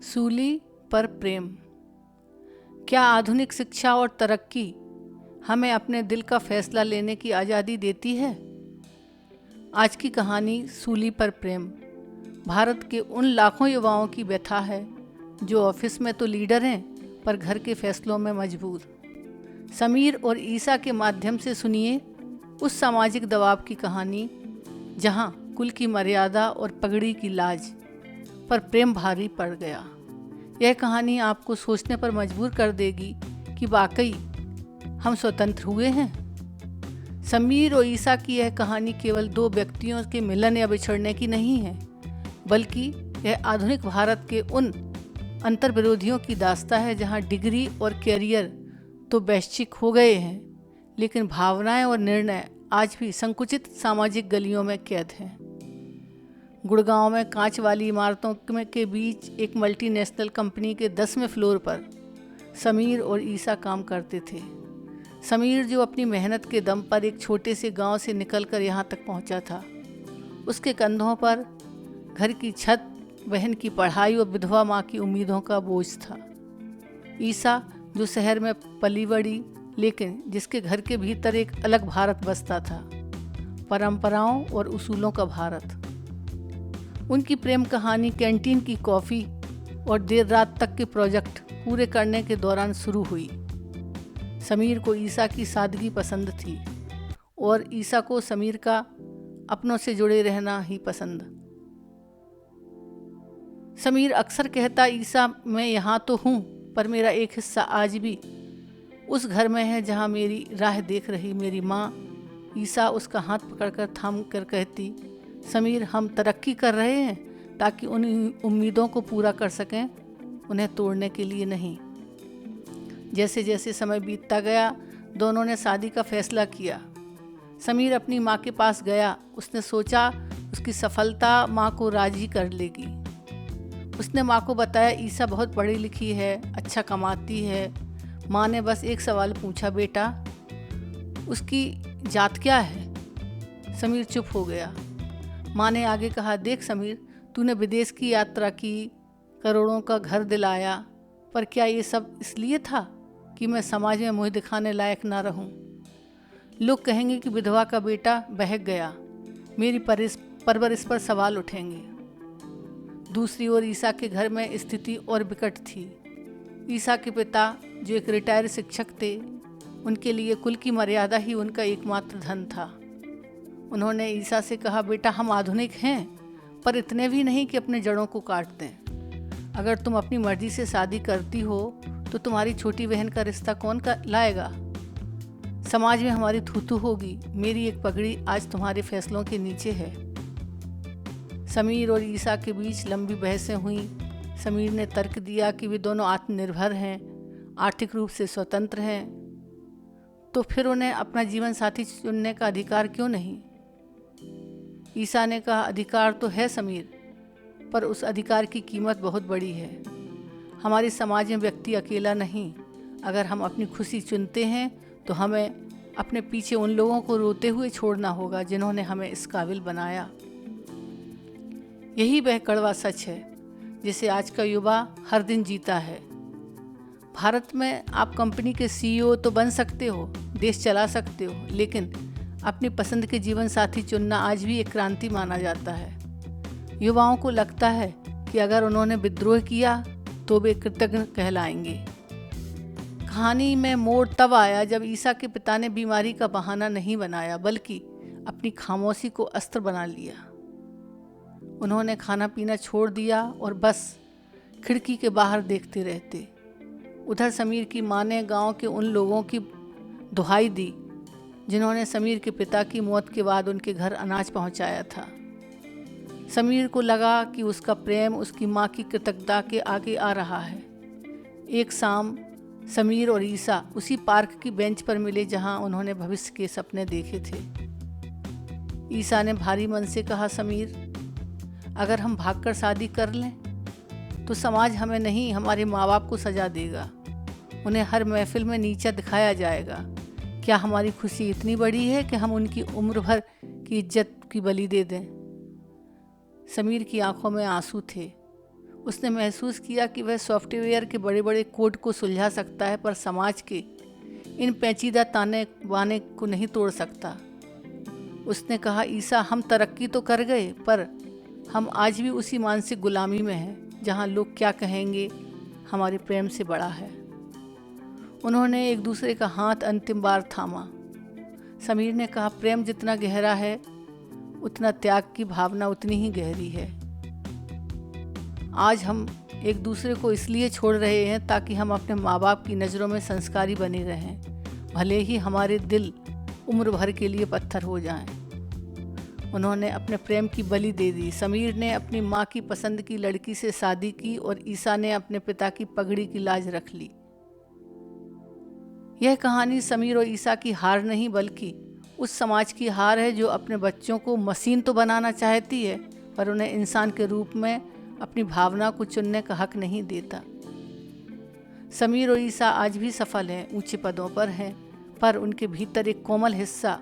सूली पर प्रेम। क्या आधुनिक शिक्षा और तरक्की हमें अपने दिल का फैसला लेने की आज़ादी देती है? आज की कहानी सूली पर प्रेम भारत के उन लाखों युवाओं की व्यथा है जो ऑफिस में तो लीडर हैं पर घर के फैसलों में मजबूर। समीर और ईसा के माध्यम से सुनिए उस सामाजिक दबाव की कहानी जहां कुल की मर्यादा और पगड़ी की लाज पर प्रेम भारी पड़ गया। यह कहानी आपको सोचने पर मजबूर कर देगी कि वाकई हम स्वतंत्र हुए हैं। समीर और ईसा की यह कहानी केवल दो व्यक्तियों के मिलन या बिछड़ने की नहीं है, बल्कि यह आधुनिक भारत के उन अंतर्विरोधियों की दास्तां है जहां डिग्री और कैरियर तो वैश्विक हो गए हैं, लेकिन भावनाएं और निर्णय आज भी संकुचित सामाजिक गलियों में कैद हैं। गुड़गांव में कांच वाली इमारतों के बीच एक मल्टीनेशनल कंपनी के 10वें फ्लोर पर समीर और ईसा काम करते थे। समीर जो अपनी मेहनत के दम पर एक छोटे से गांव से निकलकर यहाँ तक पहुँचा था, उसके कंधों पर घर की छत, बहन की पढ़ाई और विधवा माँ की उम्मीदों का बोझ था। ईसा जो शहर में पली बड़ी, लेकिन जिसके घर के भीतर एक अलग भारत बसता था, परंपराओं और उसूलों का भारत। उनकी प्रेम कहानी कैंटीन की कॉफ़ी और देर रात तक के प्रोजेक्ट पूरे करने के दौरान शुरू हुई। समीर को ईसा की सादगी पसंद थी और ईसा को समीर का अपनों से जुड़े रहना ही पसंद। समीर अक्सर कहता, ईसा मैं यहाँ तो हूँ पर मेरा एक हिस्सा आज भी उस घर में है जहाँ मेरी राह देख रही मेरी माँ। ईसा उसका हाथ पकड़कर थाम कर कहती, समीर हम तरक्की कर रहे हैं ताकि उन उम्मीदों को पूरा कर सकें, उन्हें तोड़ने के लिए नहीं। जैसे जैसे समय बीतता गया, दोनों ने शादी का फैसला किया। समीर अपनी माँ के पास गया। उसने सोचा उसकी सफलता माँ को राजी कर लेगी। उसने माँ को बताया ईसा बहुत पढ़ी लिखी है, अच्छा कमाती है। माँ ने बस एक सवाल पूछा, बेटा उसकी जात क्या है? समीर चुप हो गया। माँ ने आगे कहा, देख समीर, तूने विदेश की यात्रा की, करोड़ों का घर दिलाया, पर क्या ये सब इसलिए था कि मैं समाज में मुँह दिखाने लायक ना रहूं? लोग कहेंगे कि विधवा का बेटा बहक गया, मेरी परवरिश पर सवाल उठेंगे। दूसरी ओर ईसा के घर में स्थिति और विकट थी। ईसा के पिता जो एक रिटायर्ड शिक्षक थे, उनके लिए कुल की मर्यादा ही उनका एकमात्र धन था। उन्होंने ईसा से कहा, बेटा हम आधुनिक हैं पर इतने भी नहीं कि अपने जड़ों को काट दें। अगर तुम अपनी मर्जी से शादी करती हो तो तुम्हारी छोटी बहन का रिश्ता कौन लाएगा? समाज में हमारी थूथू होगी। मेरी एक पगड़ी आज तुम्हारे फैसलों के नीचे है। समीर और ईसा के बीच लंबी बहसें हुई। समीर ने तर्क दिया कि वे दोनों आत्मनिर्भर हैं, आर्थिक रूप से स्वतंत्र हैं, तो फिर उन्हें अपना जीवन साथी चुनने का अधिकार क्यों नहीं? ईसा ने कहा, अधिकार तो है समीर, पर उस अधिकार की कीमत बहुत बड़ी है। हमारे समाज में व्यक्ति अकेला नहीं। अगर हम अपनी खुशी चुनते हैं तो हमें अपने पीछे उन लोगों को रोते हुए छोड़ना होगा जिन्होंने हमें इस काबिल बनाया। यही वह कड़वा सच है जिसे आज का युवा हर दिन जीता है। भारत में आप कंपनी के सीईओ तो बन सकते हो, देश चला सकते हो, लेकिन अपनी पसंद के जीवन साथी चुनना आज भी एक क्रांति माना जाता है। युवाओं को लगता है कि अगर उन्होंने विद्रोह किया तो वे कृतज्ञ कहलाएंगे। कहानी में मोड़ तब आया जब ईसा के पिता ने बीमारी का बहाना नहीं बनाया, बल्कि अपनी खामोशी को अस्त्र बना लिया। उन्होंने खाना पीना छोड़ दिया और बस खिड़की के बाहर देखते रहते। उधर समीर की माँ ने गांव के उन लोगों की दुहाई दी जिन्होंने समीर के पिता की मौत के बाद उनके घर अनाज पहुंचाया था। समीर को लगा कि उसका प्रेम उसकी माँ की कृतज्ञता के आगे आ रहा है। एक शाम समीर और ईसा उसी पार्क की बेंच पर मिले जहां उन्होंने भविष्य के सपने देखे थे। ईसा ने भारी मन से कहा, समीर अगर हम भागकर शादी कर लें तो समाज हमें नहीं, हमारे माँ बाप को सजा देगा। उन्हें हर महफिल में नीचा दिखाया जाएगा। क्या हमारी खुशी इतनी बड़ी है कि हम उनकी उम्र भर की इज्जत की बलि दे दें? समीर की आंखों में आंसू थे। उसने महसूस किया कि वह सॉफ्टवेयर के बड़े बड़े कोड को सुलझा सकता है, पर समाज के इन पेचीदा ताने बाने को नहीं तोड़ सकता। उसने कहा, ईसा, हम तरक्की तो कर गए, पर हम आज भी उसी मानसिक गुलामी में हैं जहां लोग क्या कहेंगे हमारे प्रेम से बड़ा है। उन्होंने एक दूसरे का हाथ अंतिम बार थामा। समीर ने कहा, प्रेम जितना गहरा है उतना त्याग की भावना उतनी ही गहरी है। आज हम एक दूसरे को इसलिए छोड़ रहे हैं ताकि हम अपने माँ बाप की नज़रों में संस्कारी बने रहें, भले ही हमारे दिल उम्र भर के लिए पत्थर हो जाएं। उन्होंने अपने प्रेम की बलि दे दी। समीर ने अपनी माँ की पसंद की लड़की से शादी की और ईसा ने अपने पिता की पगड़ी की लाज रख ली। यह कहानी समीर और ईसा की हार नहीं, बल्कि उस समाज की हार है जो अपने बच्चों को मशीन तो बनाना चाहती है, पर उन्हें इंसान के रूप में अपनी भावना को चुनने का हक नहीं देता। समीर और ईसा आज भी सफल हैं, ऊंचे पदों पर हैं, पर उनके भीतर एक कोमल हिस्सा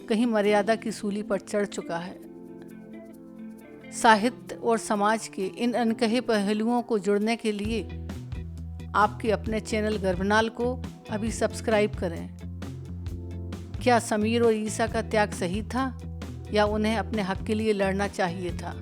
कहीं मर्यादा की सूली पर चढ़ चुका है। साहित्य और समाज के इन अनकहे पहलुओं को जुड़ने के लिए आपके अपने चैनल गर्भनाल को अभी सब्सक्राइब करें। क्या समीर और ईसा का त्याग सही था या उन्हें अपने हक के लिए लड़ना चाहिए था?